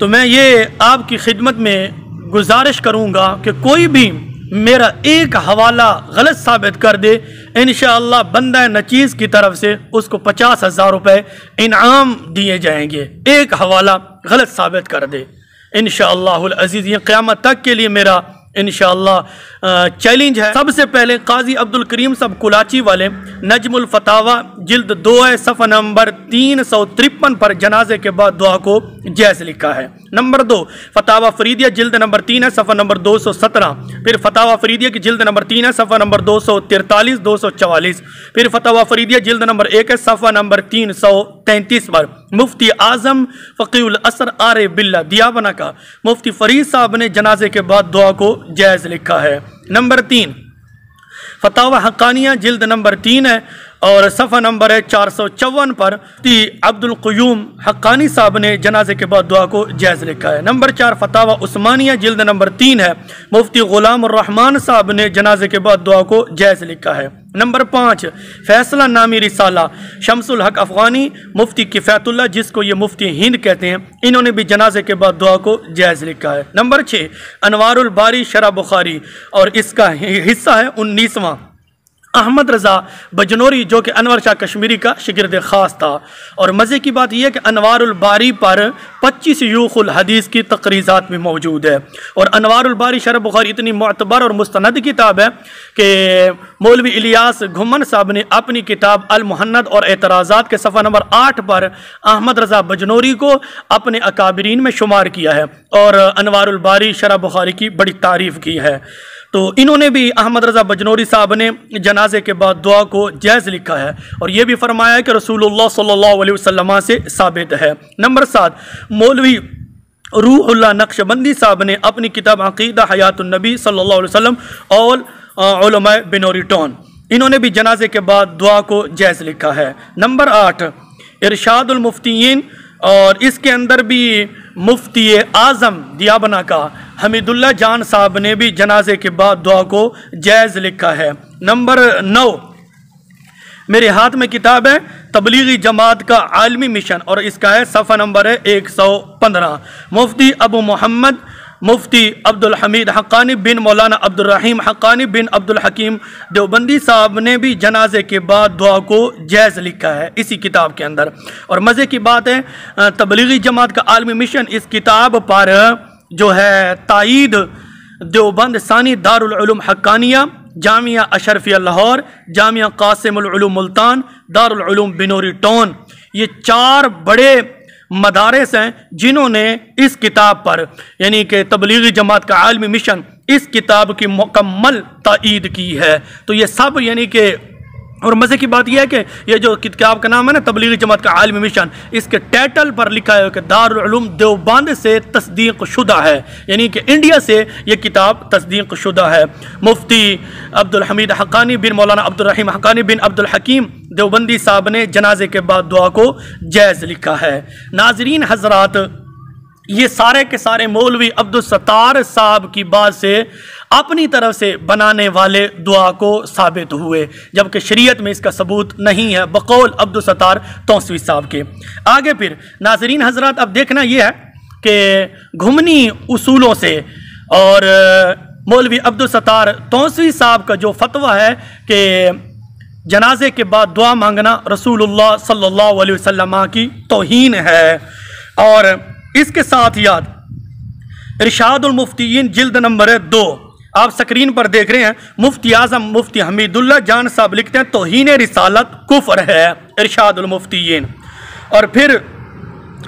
تو میں یہ آپ کی خدمت میں گزارش کروں گا کہ کوئی بھی میرا ایک حوالہ غلط ثابت کر دے، انشاءاللہ بندہ نچیز کی طرف سے اس کو 50,000 روپے انعام دیے جائیں گے، ایک حوالہ غلط ثابت کر دے انشاءاللہ العزیز۔ یہ قیامت تک کے لیے میرا انشاءاللہ چیلنج ہے۔ سب سے پہلے قاضی عبدالکریم صاحب کلاچی والے نجم الفتاوی جلد 2 ہے، صفحہ نمبر 353 پر جنازے کے بعد دعا کو جائز لکھا ہے۔ نمبر 2 فتاوی فریدیہ جلد نمبر 3 ہے، صفحہ نمبر 217۔ پھر فتاوی فریدیہ کی جلد نمبر 3 ہے، صفحہ نمبر 243 244۔ پھر فتاوی فریدیہ جلد نمبر 1 ہے، صفحہ نمبر 333 پر مفتی اعظم فقیہ العصر آر باللہ دیابنا کا مفتی فرید صاحب نے جنازے کے بعد دعا کو جائز لکھا ہے۔ نمبر 3 فتاوی حقانیہ جلد نمبر 3 ہے اور صفحہ نمبر ہے 454 پر مفتی عبد القیوم حقانی صاحب نے جنازے کے بعد دعا کو جائز لکھا ہے۔ نمبر 4 فتاوی عثمانیہ جلد نمبر 3 ہے، مفتی غلام الرحمن صاحب نے جنازے کے بعد دعا کو جائز لکھا ہے۔ نمبر 5 فیصلہ نامی رسالہ شمس الحق افغانی مفتی کفایت اللہ، جس کو یہ مفتی ہند کہتے ہیں، انہوں نے بھی جنازے کے بعد دعا کو جائز لکھا ہے۔ نمبر 6 انوار الباری شرح بخاری اور اس کا حصہ ہے 19واں، احمد رضا بجنوری جو کہ انور شاہ کشمیری کا شاگرد خاص تھا۔ اور مزے کی بات یہ ہے کہ انوار الباری پر 25 شیوخ الحدیث کی تقریضات بھی موجود ہے، اور انوار الباری شرح بخاری اتنی معتبر اور مستند کتاب ہے کہ مولوی الیاس گھمن صاحب نے اپنی کتاب المحند اور اعتراضات کے صفحہ نمبر 8 پر احمد رضا بجنوری کو اپنے اکابرین میں شمار کیا ہے اور انوار الباری شرح بخاری کی بڑی تعریف کی ہے۔ تو انہوں نے بھی احمد رضا بجنوری صاحب نے جنازے کے بعد دعا کو جائز لکھا ہے اور یہ بھی فرمایا ہے کہ رسول اللہ صلی اللہ علیہ وسلم سے ثابت ہے۔ نمبر 7 مولوی روح اللہ نقشبندی صاحب نے اپنی کتاب عقیدہ حیات النبی صلی اللہ علیہ وسلم اور علماء بنوری ٹون، انہوں نے بھی جنازے کے بعد دعا کو جائز لکھا ہے۔ نمبر 8 ارشاد المفتیین، اور اس کے اندر بھی مفتی اعظم دیابنا کا حمید اللہ جان صاحب نے بھی جنازے کے بعد دعا کو جائز لکھا ہے۔ نمبر 9 میرے ہاتھ میں کتاب ہے تبلیغی جماعت کا عالمی مشن اور اس کا ہے صفحہ نمبر ہے 115، مفتی ابو محمد مفتی عبد الحمید حقانی بن مولانا عبد الرحیم حقانی بن عبد الحکیم دیوبندی صاحب نے بھی جنازے کے بعد دعا کو جائز لکھا ہے اسی کتاب کے اندر۔ اور مزے کی بات ہے تبلیغی جماعت کا عالمی مشن اس کتاب پر جو ہے تائید دیوبند ثانی دارالعلوم حقانیہ، جامعہ اشرفیہ لاہور، جامعہ قاسم العلوم ملتان، دارالعلوم بنوری ٹون، یہ 4 بڑے مدارس ہیں جنہوں نے اس کتاب پر یعنی کہ تبلیغی جماعت کا عالمی مشن اس کتاب کی مکمل تائید کی ہے۔ تو یہ سب یعنی کہ اور مزے کی بات یہ ہے کہ یہ جو کتاب کا نام ہے نا تبلیغی جماعت کا عالمی مشن، اس کے ٹائٹل پر لکھا ہے کہ دارالعلوم دیوبند سے تصدیق شدہ ہے، یعنی کہ انڈیا سے یہ کتاب تصدیق شدہ ہے۔ مفتی عبد الحمید حقانی بن مولانا عبد الرحیم حقانی بن عبد الحکیم دیوبندی صاحب نے جنازے کے بعد دعا کو جائز لکھا ہے۔ ناظرین حضرات، یہ سارے کے سارے مولوی عبدالستار صاحب کی بات سے اپنی طرف سے بنانے والے دعا کو ثابت ہوئے، جبکہ شریعت میں اس کا ثبوت نہیں ہے بقول عبدالستار توسوی صاحب کے۔ آگے پھر ناظرین حضرات اب دیکھنا یہ ہے کہ گھمنی اصولوں سے اور مولوی عبدالستار توسوی صاحب کا جو فتویٰ ہے کہ جنازے کے بعد دعا مانگنا رسول اللہ صلی اللہ علیہ وسلم کی توہین ہے، اور اس کے ساتھ یاد ارشاد المفتیین جلد نمبر 2 آپ سکرین پر دیکھ رہے ہیں، مفتی اعظم مفتی حمید اللہ جان صاحب لکھتے ہیں توہین رسالت کفر ہے ارشاد المفتیین۔ اور پھر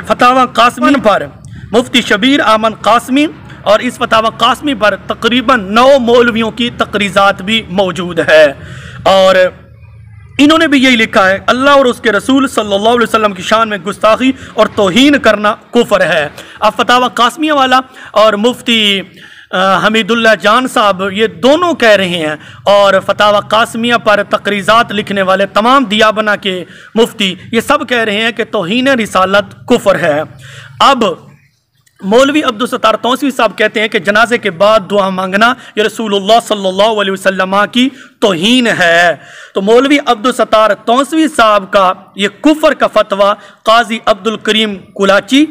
فتاوی قاسمی پر مفتی شبیر احمد قاسمی، اور اس فتاوی قاسمی پر تقریباً 9 مولویوں کی تقریضات بھی موجود ہے، اور انہوں نے بھی یہی لکھا ہے اللہ اور اس کے رسول صلی اللہ علیہ وسلم کی شان میں گستاخی اور توہین کرنا کفر ہے۔ اب فتاوی قاسمیہ والا اور مفتی حمید اللہ جان صاحب یہ دونوں کہہ رہے ہیں، اور فتاوی قاسمیہ پر تقریضات لکھنے والے تمام دیابنا کے مفتی یہ سب کہہ رہے ہیں کہ توہین رسالت کفر ہے۔ اب مولوی عبدالستار توسوی صاحب کہتے ہیں کہ جنازے کے بعد دعا مانگنا یہ رسول اللہ صلی اللہ علیہ وسلم کی توہین ہے۔ تو مولوی عبدالستار توسوی صاحب کا یہ کفر کا فتویٰ قاضی عبدالکریم کلاچی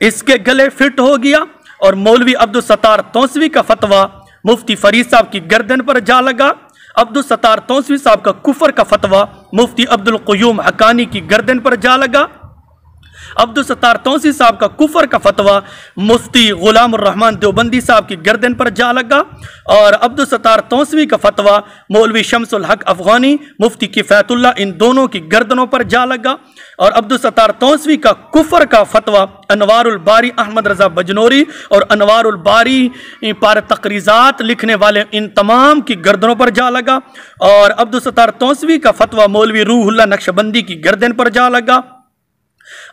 اس کے گلے فٹ ہو گیا اور مولوی عبدالستار تونسوی کا فتویٰ مفتی فرید صاحب کی گردن پر جا لگا۔ عبدالستار تونسوی صاحب کا کفر کا فتویٰ مفتی عبدالقیوم حقانی کی گردن پر جا لگا۔ عبدالستار تونسوی صاحب کا کفر کا فتویٰ مفتی غلام الرحمن دیوبندی صاحب کی گردن پر جا لگا، اور عبدالستار تونسوی کا فتویٰ مولوی شمس الحق افغانی مفتی کفایت اللہ ان دونوں کی گردنوں پر جا لگا، اور عبدالستار تونسوی کا کفر کا فتویٰ انوار الباری احمد رضا بجنوری اور انوار الباری پر تقریضات لکھنے والے ان تمام کی گردنوں پر جا لگا، اور عبدالستار تونسوی کا فتویٰ مولوی روح اللہ نقشبندی کی گردن پر جا لگا۔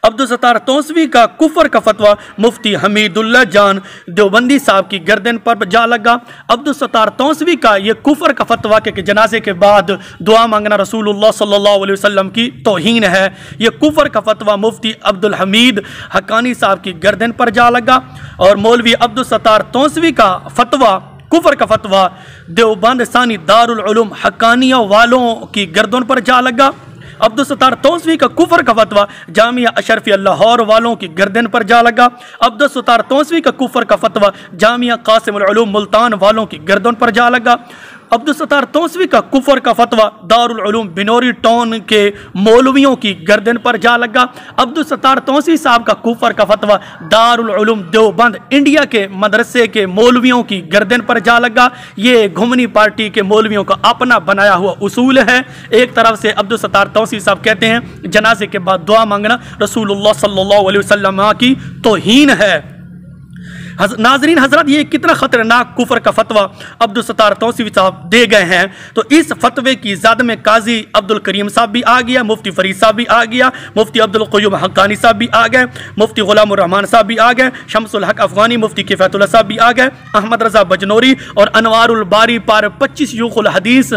عبدالستار تونسوی کا کفر کا فتویٰ مفتی حمید اللہ جان دیوبندی صاحب کی گردن پر جا لگا۔ عبدالستار تونسوی کا یہ کفر کا فتویٰ کہ جنازے کے بعد دعا مانگنا رسول اللہ صلی اللہ علیہ وسلم کی توہین ہے، یہ کفر کا فتویٰ مفتی عبدالحمید حقانی صاحب کی گردن پر جا لگا، اور مولوی عبدالستار تونسوی کا فتویٰ کفر کا فتویٰ دیوبند ثانی دارالعلوم حقانیہ والوں کی گردن پر جا لگا۔ عبدالستار تونسوی کا کفر کا فتویٰ جامعہ اشرفیہ لاہور والوں کی گردن پر جا لگا۔ عبدالستار تونسوی کا کفر کا فتویٰ جامعہ قاسم العلوم ملتان والوں کی گردن پر جا لگا۔ عبدالستار تونسوی کا کفر کا فتویٰ دارالعلوم بنوری ٹاؤن کے مولویوں کی گردن پر جا لگا۔ عبدالستار تونسوی صاحب کا کفر کا فتویٰ دارالعلوم دیوبند انڈیا کے مدرسے کے مولویوں کی گردن پر جا لگا۔ یہ گھمنی پارٹی کے مولویوں کا اپنا بنایا ہوا اصول ہے۔ ایک طرف سے عبدالستار تونسوی صاحب کہتے ہیں جنازے کے بعد دعا مانگنا رسول اللہ صلی اللہ علیہ وسلم کی توہین ہے۔ ناظرین حضرات، یہ کتنا خطرناک کفر کا فتویٰ عبدالستار تونسوی صاحب دے گئے ہیں، تو اس فتوے کی زد میں قاضی عبدالکریم صاحب بھی آ گیا، مفتی فرید صاحب بھی آ گیا، مفتی عبدالقیوم حقانی صاحب بھی آ گئے، مفتی غلام الرحمن صاحب بھی آ گئے، شمس الحق افغانی مفتی کفایت اللہ صاحب بھی آ گئے، احمد رضا بجنوری اور انوار الباری پر 25 شیوخ الحدیث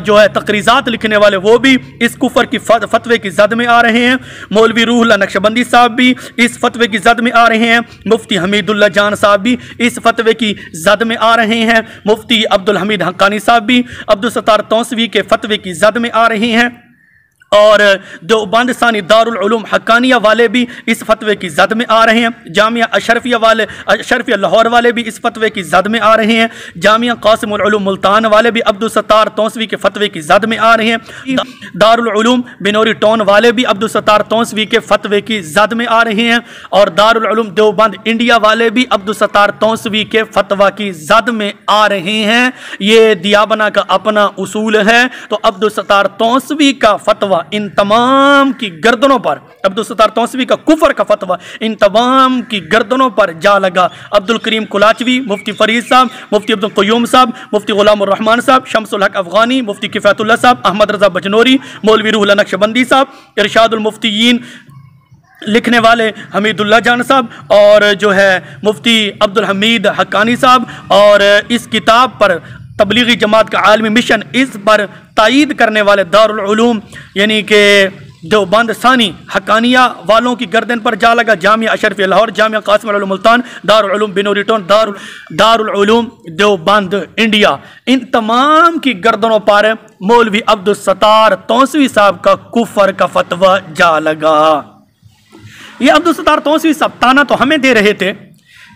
جو ہے تقریضات لکھنے والے وہ بھی اس کفر کی فتوے کی زد میں آ رہے ہیں۔ مولوی روح اللہ نقشبندی صاحب بھی اس فتوے کی زد میں آ رہے ہیں، مفتی حمید اللہ جان صاحب بھی اس فتوے کی زد میں آ رہے ہیں، مفتی عبدالحمید حقانی صاحب بھی عبدالستار تونسوی کے فتوے کی زد میں آ رہے ہیں، اور دیوبند ثانی دارالعلوم حقانیہ والے بھی اس فتوے کی زد میں آ رہے ہیں، جامعہ اشرفیہ لاہور والے بھی اس فتوے کی زد میں آ رہے ہیں، جامعہ قاسم العلوم ملتان والے بھی عبدالستار تونسوی کے فتوے کی زد میں آ رہے ہیں، دارالعلوم بنوری ٹاؤن والے بھی عبدالستار تونسوی کے فتوے کی زد میں آ رہے ہیں، اور دارالعلوم دیوبند انڈیا والے بھی عبدالستار تونسوی کے فتویٰ کی زد میں آ رہے ہیں۔ یہ دیابنا کا اپنا اصول ہے۔ تو عبدالستار تونسوی کا فتویٰ ان تمام کی گردنوں پر، عبدالستار تونسوی کا کفر کا فتویٰ ان تمام کی گردنوں پر جا لگا۔ عبدالکریم کلاچوی، مفتی فرید صاحب، مفتی عبدالقیوم صاحب، مفتی غلام الرحمن صاحب، شمس الحق افغانی، مفتی کفایت اللہ صاحب، احمد رضا بجنوری، مولوی روح اللہ نقشبندی صاحب، ارشاد المفتیین لکھنے والے حمید اللہ جان صاحب، اور جو ہے مفتی عبدالحمید حقانی صاحب، اور اس کتاب پر تبلیغی جماعت کا عالمی مشن اس پر تائید کرنے والے دارالعلوم یعنی کہ دیوبند ثانی حقانیہ والوں کی گردن پر جا لگا، جامعہ اشرفیہ لاہور، جامعہ قاسم العلوم ملتان، دارالعلوم بنوری ٹاؤن، دارالعلوم دیوبند انڈیا، ان تمام کی گردنوں پر مولوی عبدالستار تونسوی صاحب کا کفر کا فتویٰ جا لگا۔ یہ عبدالستار تونسوی صاحب تانا تو ہمیں دے رہے تھے،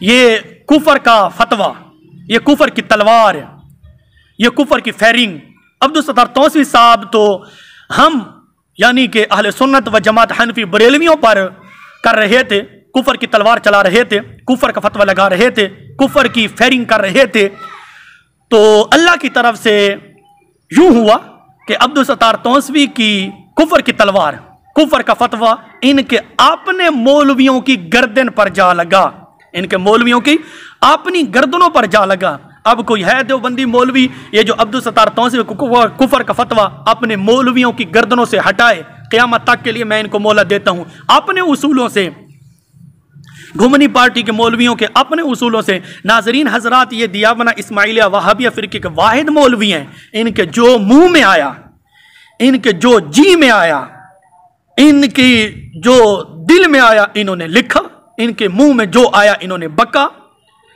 یہ کفر کا فتویٰ، یہ کفر کی تلوار، یہ کفر کی فیرنگ عبدالستار تونسوی صاحب تو ہم یعنی کہ اہل سنت و جماعت حنفی بریلویوں پر کر رہے تھے، کفر کی تلوار چلا رہے تھے، کفر کا فتویٰ لگا رہے تھے، کفر کی فیرنگ کر رہے تھے، تو اللہ کی طرف سے یوں ہوا کہ عبدالستار تونسوی کی کفر کی تلوار، کفر کا فتویٰ ان کے اپنے مولویوں کی گردن پر جا لگا، ان کے مولویوں کی اپنی گردنوں پر جا لگا۔ اب کوئی ہے دیوبندی مولوی یہ جو عبدالستار تونسوی کفر کا فتویٰ اپنے مولویوں کی گردنوں سے ہٹائے؟ قیامت تک کے لیے میں ان کو مہلت دیتا ہوں، اپنے اصولوں سے، گھمنی پارٹی کے مولویوں کے اپنے اصولوں سے۔ ناظرین حضرات، یہ دیابنا اسماعیلیہ وہابیہ فرقے کے واحد مولوی ہیں، ان کے جو منہ میں آیا، ان کے جو جی میں آیا، ان کی جو دل میں آیا انہوں نے لکھا، ان کے منہ میں جو آیا انہوں نے بکا۔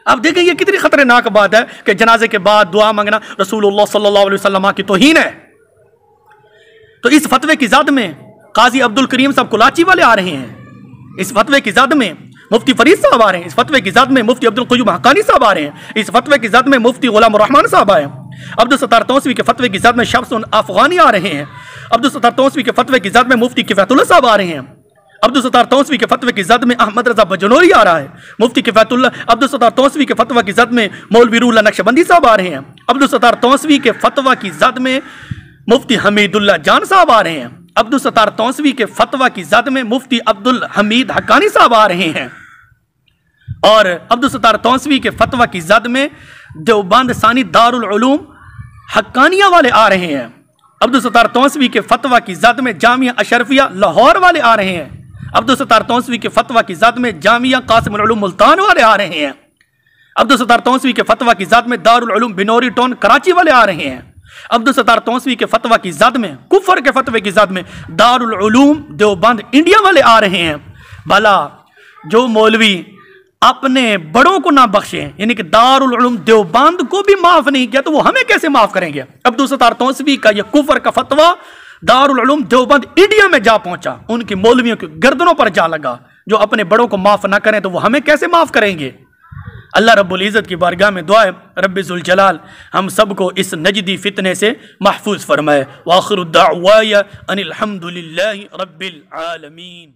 اب دیکھیں یہ کتنی خطرناک بات ہے کہ جنازے کے بعد دعا مانگنا رسول اللہ صلی اللہ علیہ وسلم کی توہین ہے۔ تو اس فتوے کی زد میں قاضی عبدالکریم صاحب کلاچی والے آ رہے ہیں، اس فتوے کی زد میں مفتی فرید صاحب آ رہے ہیں، اس فتوے کی زد میں مفتی عبدالقیوم حقانی صاحب آ رہے ہیں، اس فتوے کی زد میں مفتی غلام الرحمان صاحب آئے ہیں، عبدالستار توسوی کے فتوے کی زد میں شمس افغانی آ رہے ہیں، عبدالستار توسوی کے فتوے کی زد میں مفتی کفایت اللہ صاحب آ رہے ہیں، عبدالستار توسوی کے فتوے کی زد میں احمد رضا بجنوری آ رہا ہے، مفتی کفایت اللہ عبدالستار توسوی کے فتوے کی زد میں مولوی روح اللہ نقشبندی صاحب آ رہے ہیں، عبدالستار توسوی کے فتوے کی زد میں مفتی حمید اللہ جان صاحب آ رہے ہیں، عبدالستار توسوی کے فتوے کی زد میں مفتی عبدالحمید حقانی صاحب آ رہے ہیں، اور عبدالستار توسوی کے فتوے کی زد میں دیوبند ثانی دارالعلوم حقانیہ والے آ رہے ہیں، عبدالستار توسوی کے فتوے کی زد میں جامعہ اشرفیہ لاہور والے آ رہے ہیں، عبدالستار توسوی کے فتوے کی زد میں جامعہ قاسم العلوم ملتان والے آ رہے ہیں، عبدالستار توسوی کے فتوے کی زد میں دارالعلوم بنوری ٹون کراچی والے آ رہے ہیں، عبدالستار توسوی کے فتوے کی زد میں کفر کے فتوے کی زد میں دارالعلوم دیوبند انڈیا والے آ رہے ہیں۔ بھلا جو مولوی اپنے بڑوں کو نہ بخشیں، یعنی کہ دارالعلوم دیوبند کو بھی معاف نہیں کیا، تو وہ ہمیں کیسے معاف کریں گے؟ عبدالستار توسوی کا یہ کفر کا فتویٰ دارالعلوم دیوبند انڈیا میں جا پہنچا، ان کی مولویوں کی گردنوں پر جا لگا۔ جو اپنے بڑوں کو معاف نہ کریں تو وہ ہمیں کیسے معاف کریں گے؟ اللہ رب العزت کی بارگاہ میں دعا ہے رب ذوالجلال ہم سب کو اس نجدی فتنے سے محفوظ فرمائے۔ وآخر الدعوایا ان الحمد للہ رب العالمین۔